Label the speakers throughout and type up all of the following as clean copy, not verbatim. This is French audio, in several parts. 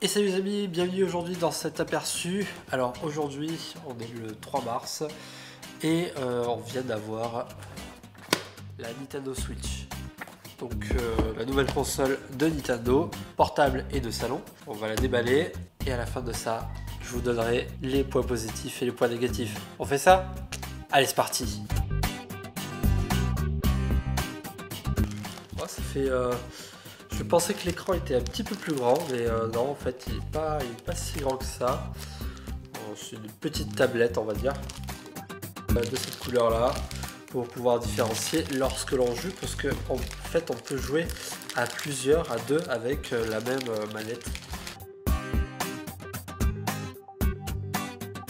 Speaker 1: Et salut les amis, bienvenue aujourd'hui dans cet aperçu. Alors aujourd'hui on est le 3 mars et on vient d'avoir la Nintendo Switch. Donc la nouvelle console de Nintendo, portable et de salon. On va la déballer et à la fin de ça, je vous donnerai les points positifs et les points négatifs. On fait ça? Allez, c'est parti. Ça fait... Je pensais que l'écran était un petit peu plus grand, mais non, en fait, il est pas si grand que ça. Bon, c'est une petite tablette, on va dire, de cette couleur-là, pour pouvoir différencier lorsque l'on joue, parce qu'en fait, on peut jouer à plusieurs, à deux, avec la même manette.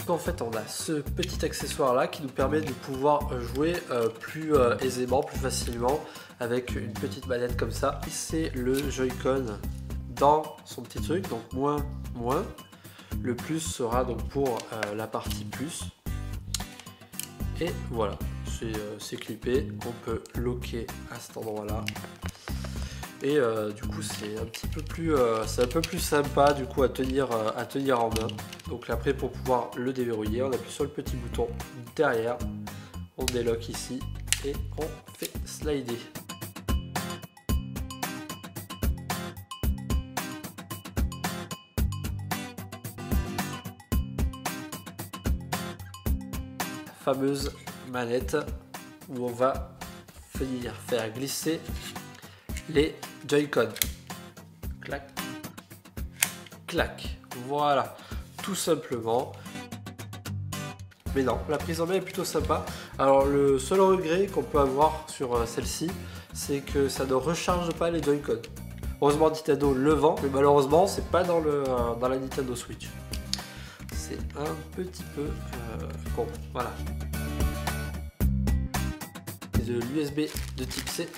Speaker 1: En fait, on a ce petit accessoire là qui nous permet de pouvoir jouer plus aisément, plus facilement avec une petite manette comme ça. C'est le Joy-Con dans son petit truc, donc moins. Le plus sera donc pour la partie plus. Et voilà, c'est clippé, on peut locker à cet endroit là. Et du coup c'est un petit peu plus sympa du coup à tenir en main. Donc là, après, pour pouvoir le déverrouiller, on appuie sur le petit bouton derrière, on déloque ici et on fait slider. La fameuse manette où on va venir faire glisser les Joy-Con. Clac, clac, voilà, tout simplement. Mais non, la prise en main est plutôt sympa. Alors le seul regret qu'on peut avoir sur celle-ci, c'est que ça ne recharge pas les Joy-Con. Heureusement Nintendo le vend, mais malheureusement c'est pas dans la Nintendo Switch. C'est un petit peu bon, voilà. De l'USB de type C.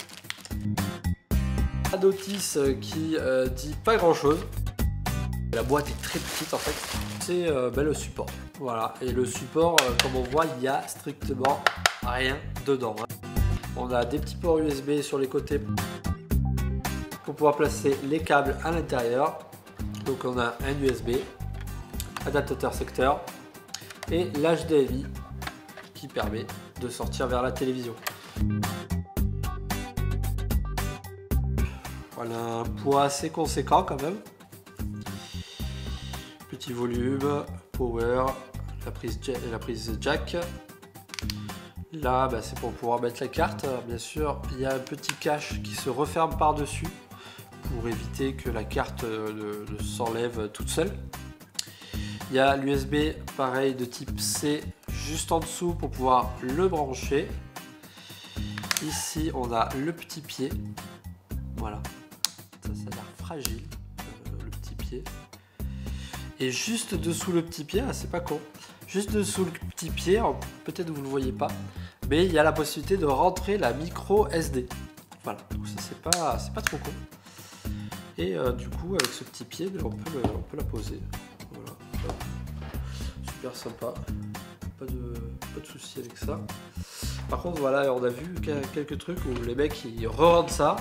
Speaker 1: Pas notice qui dit pas grand chose. La boîte est très petite en fait. C'est le support. Voilà. Et le support, comme on voit, il n'y a strictement rien dedans. On a des petits ports USB sur les côtés pour pouvoir placer les câbles à l'intérieur. Donc on a un USB, adaptateur secteur et l'HDMI qui permet de sortir vers la télévision. Voilà, un poids assez conséquent quand même. Petit volume, power, la prise jack. Là, c'est pour pouvoir mettre la carte. Bien sûr, il y a un petit cache qui se referme par-dessus pour éviter que la carte ne s'enlève toute seule. Il y a l'USB, pareil, de type C, juste en dessous pour pouvoir le brancher. Ici, on a le petit pied. Voilà. Ça a l'air fragile, le petit pied. Et juste dessous le petit pied, c'est pas con. Juste dessous le petit pied, peut-être vous ne le voyez pas, mais il y a la possibilité de rentrer la micro SD. Voilà, donc ça c'est pas trop con. Et du coup, avec ce petit pied, on peut la poser. Voilà. Super sympa. Pas de souci avec ça. Par contre, voilà, on a vu quelques trucs où les mecs ils re-rendent ça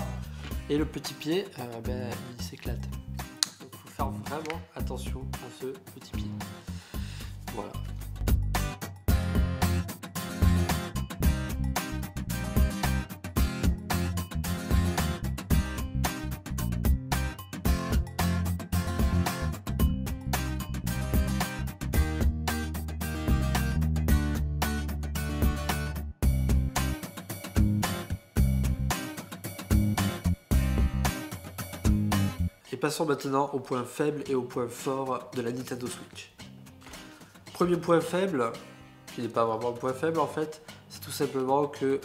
Speaker 1: et le petit pied il s'éclate. Donc il faut faire vraiment attention à ce petit pied. Voilà. Et passons maintenant au point faible et au point fort de la Nintendo Switch. Premier point faible, qui n'est pas vraiment un point faible en fait, c'est tout simplement que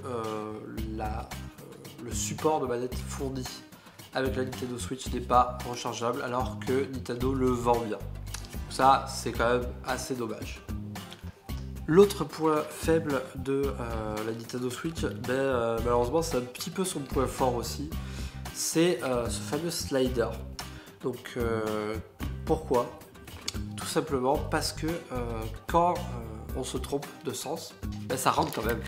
Speaker 1: le support de manette fourni avec la Nintendo Switch n'est pas rechargeable alors que Nintendo le vend bien. Ça, c'est quand même assez dommage. L'autre point faible de la Nintendo Switch, malheureusement c'est un petit peu son point fort aussi, c'est ce fameux slider. Donc pourquoi? Tout simplement parce que quand on se trompe de sens, ça rentre quand même.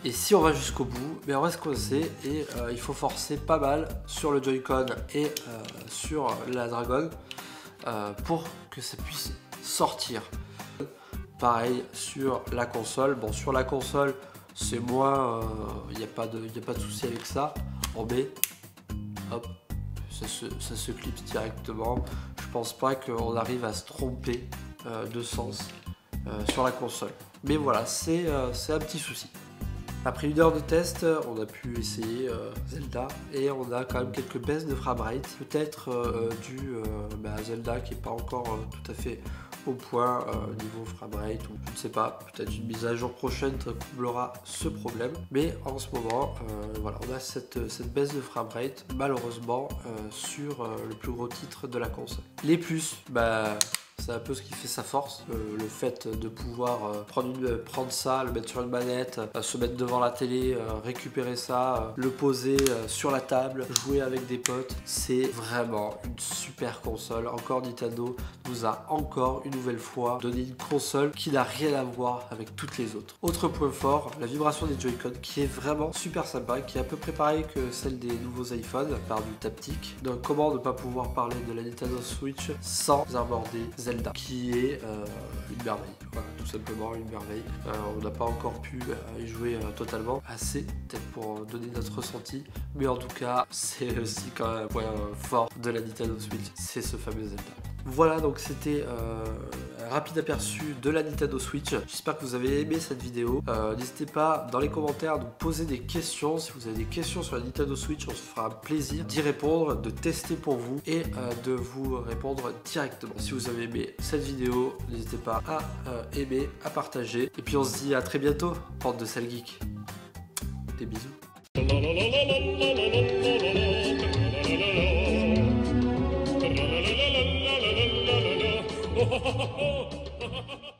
Speaker 1: Et si on va jusqu'au bout, mais on reste coincé et il faut forcer pas mal sur le Joy-Con et sur la Dragon pour que ça puisse sortir. Pareil sur la console. Bon, sur la console, c'est moins, il n'y a pas de souci avec ça. On met, hop, ça se clipse directement. Je pense pas qu'on arrive à se tromper de sens sur la console. Mais voilà, c'est un petit souci. Après 1 heure de test, on a pu essayer Zelda et on a quand même quelques baisses de framerate, peut-être dû à Zelda qui n'est pas encore tout à fait au point niveau framerate, ou je ne sais pas, peut-être une mise à jour prochaine comblera ce problème. Mais en ce moment, voilà, on a cette baisse de framerate malheureusement sur le plus gros titre de la console. Les plus, c'est un peu ce qui fait sa force, le fait de pouvoir prendre ça, le mettre sur une manette, se mettre devant la télé, récupérer ça, le poser sur la table, jouer avec des potes. C'est vraiment une super console. Encore Nintendo nous a encore une nouvelle fois donné une console qui n'a rien à voir avec toutes les autres. Autre point fort, la vibration des Joy-Con qui est vraiment super sympa, qui est à peu près pareil que celle des nouveaux iPhones par du taptique. Donc comment ne pas pouvoir parler de la Nintendo Switch sans aborder Zelda, qui est une merveille, voilà, tout simplement une merveille. On n'a pas encore pu y jouer totalement assez, peut-être pour donner notre ressenti, mais en tout cas c'est aussi quand même un point fort de la Nintendo Switch, c'est ce fameux Zelda. Voilà, donc c'était un rapide aperçu de la Nintendo Switch. J'espère que vous avez aimé cette vidéo. N'hésitez pas dans les commentaires à nous poser des questions. Si vous avez des questions sur la Nintendo Switch, on se fera un plaisir d'y répondre, de tester pour vous et de vous répondre directement. Si vous avez aimé cette vidéo, n'hésitez pas à aimer, à partager. Et puis on se dit à très bientôt, porte de sale geek. Des bisous.
Speaker 2: Oh,